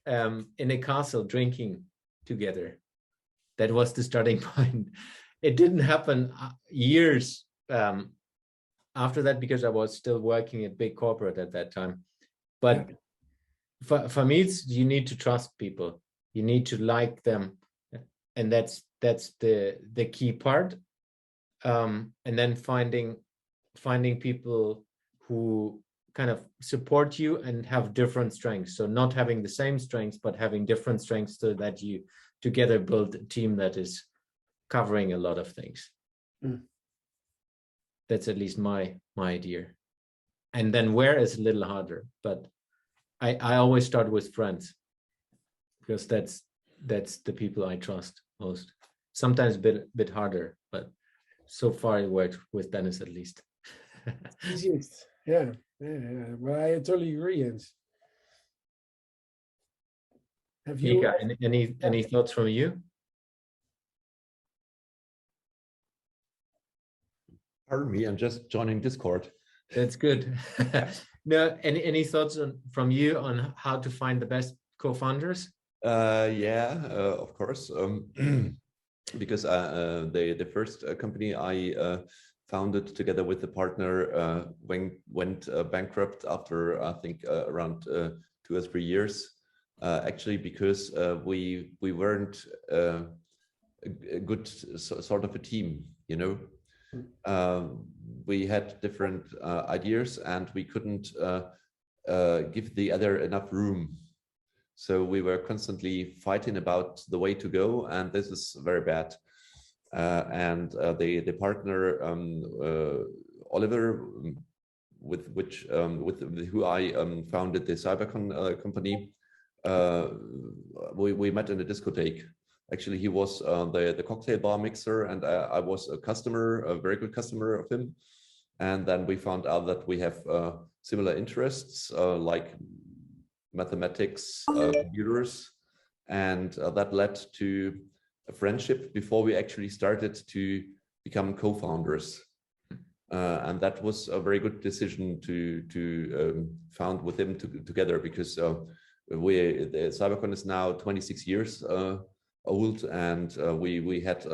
in a castle drinking together. that was the starting point. It didn't happen years after that, because I was still working at big corporate at that time. But for me, it's, you need to trust people. You need to like them, and that's the key part. And then finding people who kind of support you and have different strengths. So not having the same strengths, but having different strengths, so that you together build a team that is covering a lot of things. That's at least my idea. And then where is a little harder, but I always start with friends, because that's the people I trust most. Sometimes a bit harder, but so far it worked with Dennis at least. Easiest. Yeah. Well, I totally agree, Jens. Have you Mika, any thoughts from you? Pardon me, I'm just joining Discord. That's good. No, any thoughts from you on how to find the best co-founders? Of course. Because the first company I founded together with the partner went bankrupt after, I think, around 2 or 3 years. Actually, because we weren't a good sort of a team, you know. We had different ideas, and we couldn't give the other enough room. So we were constantly fighting about the way to go, and this is very bad. And the partner Oliver, with who I founded the Cybercon company, we met in a discotheque. Actually, he was the cocktail bar mixer, and I was a customer, a very good customer of him. And then we found out that we have similar interests, like mathematics, computers, and that led to a friendship before we actually started to become co-founders. And that was a very good decision to found with him together, because the Cybercon is now 26 years old, and we had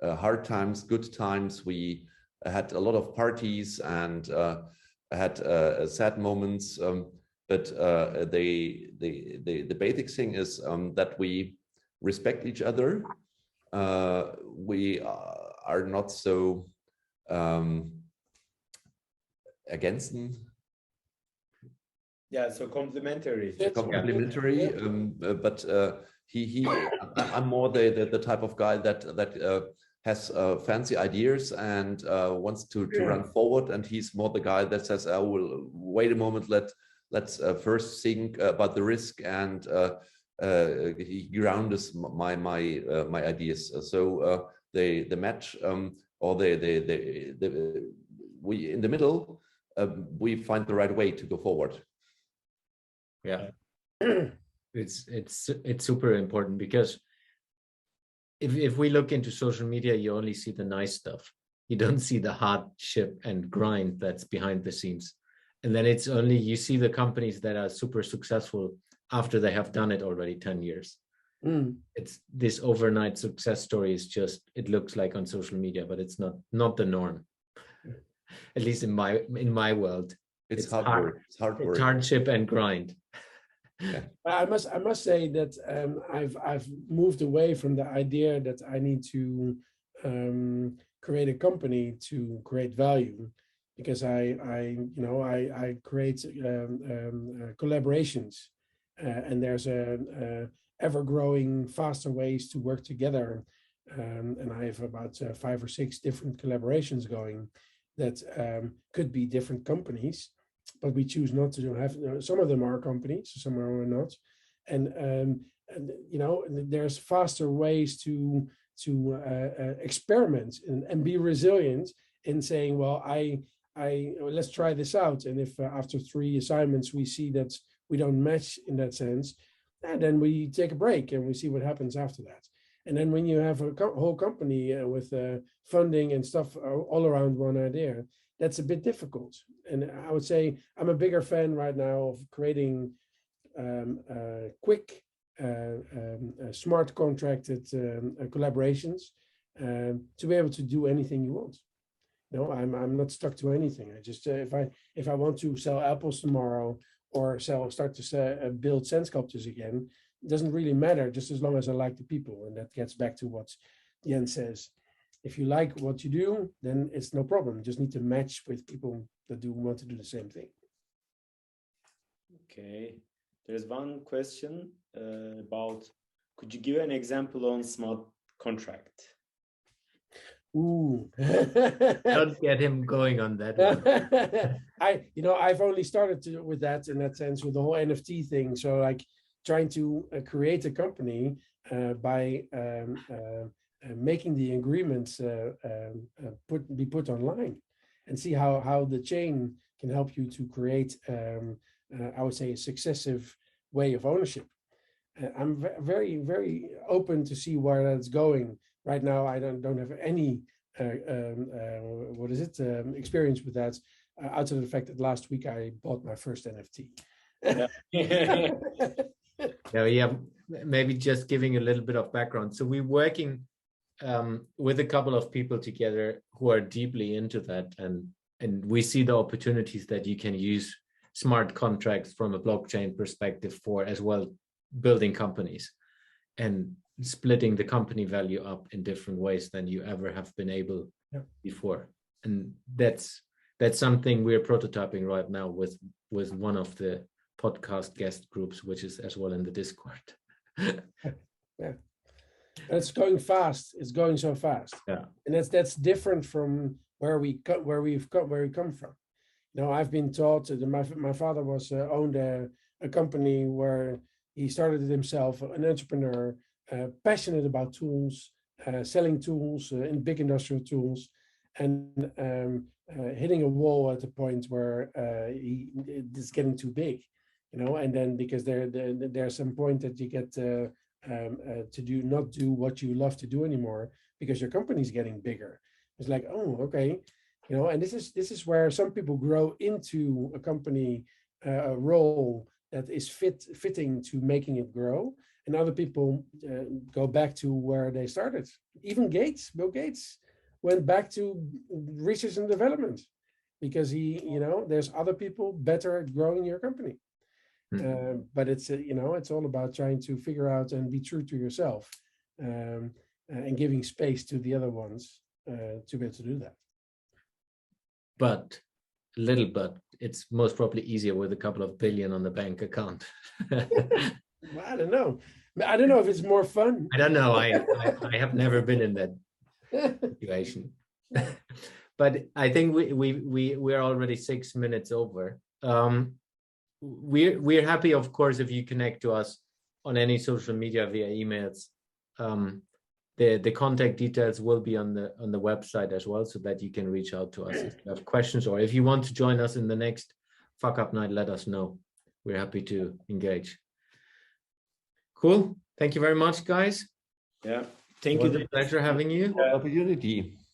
hard times, good times. We had a lot of parties and had sad moments. But the basic thing is that we respect each other. We are not so against them. Yeah, so complementary. Complementary, but I'm more the type of guy that has fancy ideas and wants to run forward, and he's more the guy that says, "I will wait a moment. Let's first think about the risk," and he grounds my ideas. So the match or we in the middle, we find the right way to go forward. Yeah, it's super important, because if we look into social media, you only see the nice stuff. You don't see the hardship and grind that's behind the scenes. And then it's only, you see the companies that are super successful after they have done it already 10 years. It's this overnight success story is just, it looks like on social media, but it's not the norm. At least in my world. It's hard work. It's hard work. It's hardship and grind. Yeah. I must say that I've moved away from the idea that I need to create a company to create value, because I create collaborations, and there's a ever-growing, faster ways to work together, and I have about 5 or 6 different collaborations going that could be different companies, but we choose not to have. Some of them are companies, some are not, and there's faster ways to experiment and be resilient in saying, well, let's try this out, and if after 3 assignments we see that we don't match in that sense, and then we take a break and we see what happens after that. And then when you have a whole company with funding and stuff all around one idea, that's a bit difficult. And I would say I'm a bigger fan right now of creating quick smart contracted collaborations to be able to do anything you want. No, I'm not stuck to anything. I just if I want to sell apples tomorrow or start to build sand sculptures again, it doesn't really matter, just as long as I like the people. And that gets back to what Jens says. If you like what you do, then it's no problem. You just need to match with people that want to do the same thing. Okay, there's one question about, could you give an example on smart contract? Ooh. Don't get him going on that one. I've only started with that in that sense with the whole NFT thing. So like trying to create a company by making the agreements be put online and see how the chain can help you to create, I would say, a successive way of ownership. I'm very, very open to see where that's going. Right now, I don't have any experience with that, outside of the fact that last week I bought my first NFT. Yeah, maybe just giving a little bit of background. So we're working with a couple of people together who are deeply into that, and we see the opportunities that you can use smart contracts from a blockchain perspective for as well building companies and splitting the company value up in different ways than you ever have been able before. And that's something we're prototyping right now with one of the podcast guest groups, which is as well in the Discord. Yeah, it's going fast. It's going so fast. Yeah, and that's different from where we come from. I've been taught that my father owned a company where he started it himself, an entrepreneur, passionate about tools, selling tools in big industrial tools, and hitting a wall at the point where it's getting too big, and then because there's some point that you get to not do what you love to do anymore because your company's getting bigger. It's like, oh, okay, and this is where some people grow into a company, a role that is fitting to making it grow, and other people go back to where they started. Even Bill Gates went back to research and development because there's other people better at growing your company. But it's it's all about trying to figure out and be true to yourself, and giving space to the other ones to be able to do that. But it's most probably easier with a couple of billion on the bank account. Well, I don't know if it's more fun. I don't know. I have never been in that situation. But I think we're already 6 minutes over. We're happy, of course, if you connect to us on any social media via emails. The contact details will be on the website as well, so that you can reach out to us if you have questions, or if you want to join us in the next Fuck Up Night, let us know. We're happy to engage. Cool. Thank you very much, guys. Yeah. Thank you. Pleasure having you. Opportunity.